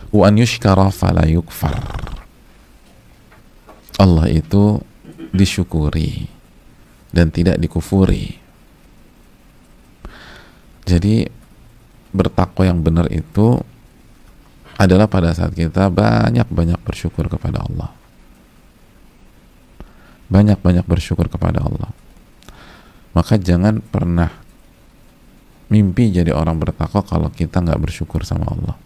wa an yushkara fala yukfar. Allah itu disyukuri dan tidak dikufuri. Jadi bertakwa yang benar itu adalah pada saat kita banyak-banyak bersyukur kepada Allah. Banyak-banyak bersyukur kepada Allah. Maka jangan pernah mimpi jadi orang bertakwa kalau kita nggak bersyukur sama Allah.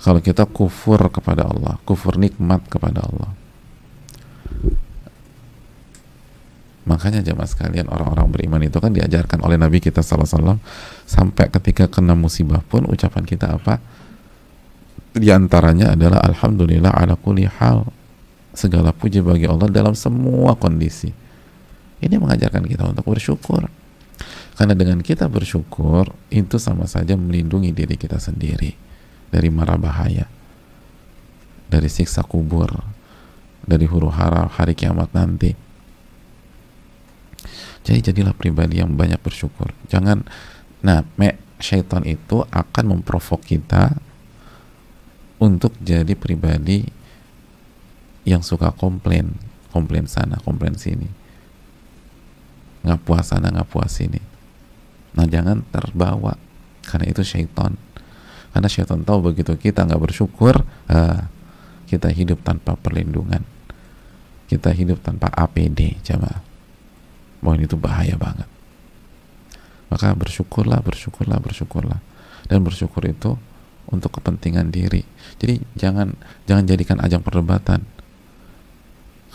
Kalau kita kufur kepada Allah, kufur nikmat kepada Allah. Makanya jemaah sekalian, orang-orang beriman itu kan diajarkan oleh Nabi kita SAW, sampai ketika kena musibah pun ucapan kita apa? Di antaranya adalah alhamdulillah ala kulli hal. Segala puji bagi Allah dalam semua kondisi. Ini mengajarkan kita untuk bersyukur. Karena dengan kita bersyukur, itu sama saja melindungi diri kita sendiri dari mara bahaya, dari siksa kubur, dari huru-hara hari kiamat nanti. Jadi jadilah pribadi yang banyak bersyukur. Jangan, syaitan itu akan memprovok kita untuk jadi pribadi yang suka komplain sana, komplain sini, nggak puas sana, nggak puas sini. Nah, jangan terbawa, karena itu syaitan. Karena syaitan tahu begitu kita nggak bersyukur, kita hidup tanpa perlindungan, kita hidup tanpa APD, jemaah. Bahwa itu bahaya banget. Maka bersyukurlah. Dan bersyukur itu untuk kepentingan diri. Jadi jangan jadikan ajang perdebatan.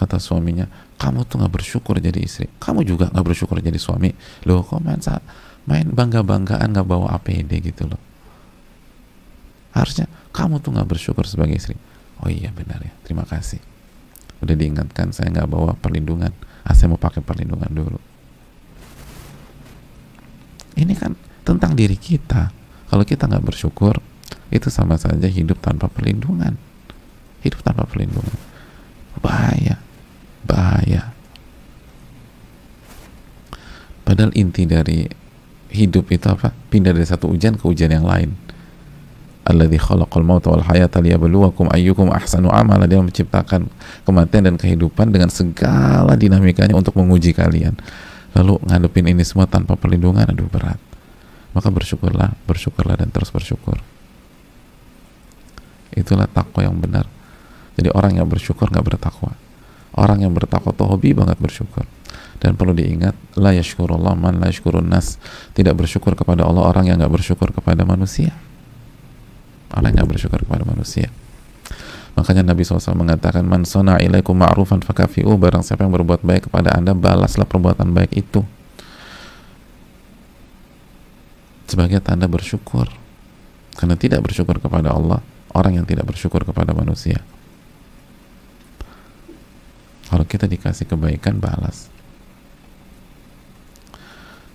Kata suaminya, kamu tuh nggak bersyukur jadi istri, kamu juga nggak bersyukur jadi suami. Loh, kok main bangga-banggaan nggak bawa APD gitu loh. Harusnya kamu tuh nggak bersyukur sebagai istri. Oh iya benar ya, terima kasih. Udah diingatkan, saya nggak bawa perlindungan. Saya mau pakai perlindungan dulu. Ini kan tentang diri kita. Kalau kita nggak bersyukur, itu sama saja hidup tanpa perlindungan. Hidup tanpa perlindungan. Bahaya. Padahal inti dari hidup itu apa? Pindah dari satu ujian ke ujian yang lain. Alladzi khalaqal mauta wal hayata liyabluwakum ayyukum ahsanu amala. Dia menciptakan kematian dan kehidupan dengan segala dinamikanya untuk menguji kalian. Lalu ngadepin ini semua tanpa perlindungan, aduh berat. Maka bersyukurlah dan terus bersyukur. Itulah takwa yang benar. Jadi orang yang bersyukur nggak bertakwa. Orang yang bertakwa tuh hobi banget bersyukur. Dan perlu diingat, la yashkurullah man la yashkurun nas. Tidak bersyukur kepada Allah orang yang nggak bersyukur kepada manusia. Orang yang bersyukur kepada manusia. Makanya Nabi SAW mengatakan, man sona ilaikum ma'rufan fakafi'u. Barang siapa yang berbuat baik kepada anda, balaslah perbuatan baik itu sebagai tanda bersyukur. Karena tidak bersyukur kepada Allah, orang yang tidak bersyukur kepada manusia. Kalau kita dikasih kebaikan, balas.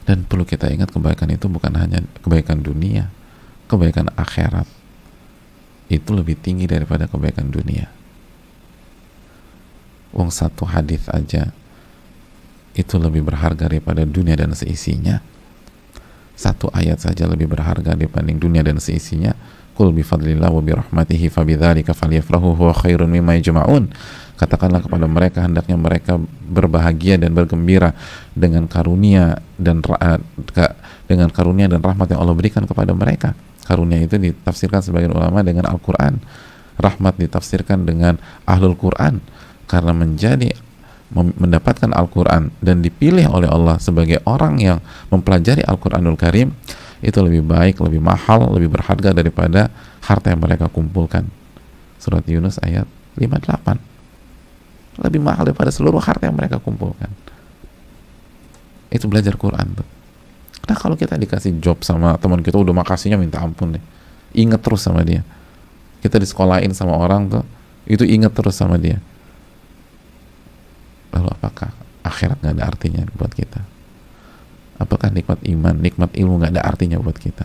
Dan perlu kita ingat, kebaikan itu bukan hanya kebaikan dunia, kebaikan akhirat itu lebih tinggi daripada kebaikan dunia. Wong satu hadis aja itu lebih berharga daripada dunia dan seisinya. Satu ayat saja lebih berharga dibanding dunia dan seisinya. Qul bifadlillah wa birahmatihi fabidzalika falyafrahu huwa khairun mimma yajma'un. Katakanlah kepada mereka, hendaknya mereka berbahagia dan bergembira dengan karunia dan rahmat yang Allah berikan kepada mereka. Karunia itu ditafsirkan sebagian ulama dengan Al-Quran, rahmat ditafsirkan dengan Ahlul Quran, karena mendapatkan Al-Quran dan dipilih oleh Allah sebagai orang yang mempelajari Al-Quranul Karim, itu lebih baik, lebih mahal, lebih berharga daripada harta yang mereka kumpulkan. Surat Yunus ayat 58. Lebih mahal daripada seluruh harta yang mereka kumpulkan. Itu belajar Quran tuh. Nah, kalau kita dikasih job sama teman kita, udah makasihnya minta ampun deh. Ingat terus sama dia. Kita disekolahin sama orang tuh, itu ingat terus sama dia. Lalu apakah akhirat gak ada artinya buat kita? Apakah nikmat iman, nikmat ilmu gak ada artinya buat kita?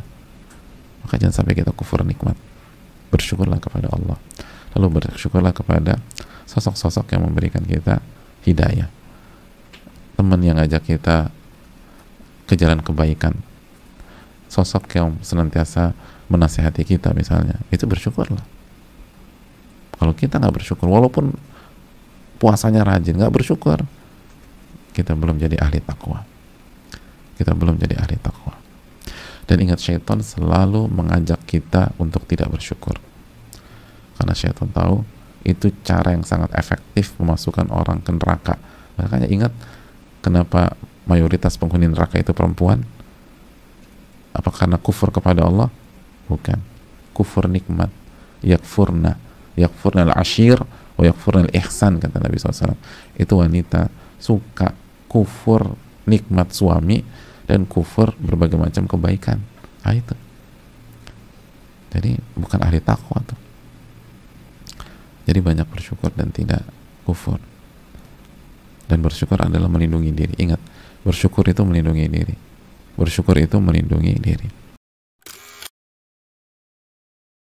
Maka jangan sampai kita kufur nikmat. Bersyukurlah kepada Allah. Lalu bersyukurlah kepada sosok-sosok yang memberikan kita hidayah. Teman yang ngajak kita ke jalan kebaikan, sosok yang senantiasa menasehati kita misalnya, itu bersyukurlah. Kalau kita nggak bersyukur, walaupun puasanya rajin, nggak bersyukur, kita belum jadi ahli takwa. Kita belum jadi ahli takwa. Dan ingat, syaitan selalu mengajak kita untuk tidak bersyukur, karena syaitan tahu itu cara yang sangat efektif memasukkan orang ke neraka. Makanya ingat, kenapa mayoritas penghuni neraka itu perempuan? Apa karena kufur kepada Allah? Bukan. Kufur nikmat. Yakfurna al-ashir wa yakfurna al-ihsan, kata Nabi SAW. Itu wanita suka kufur nikmat suami dan kufur berbagai macam kebaikan. Itu. Jadi bukan ahli takwa tuh. Jadi banyak bersyukur dan tidak kufur. Dan bersyukur adalah melindungi diri. Ingat, bersyukur itu melindungi diri. Bersyukur itu melindungi diri.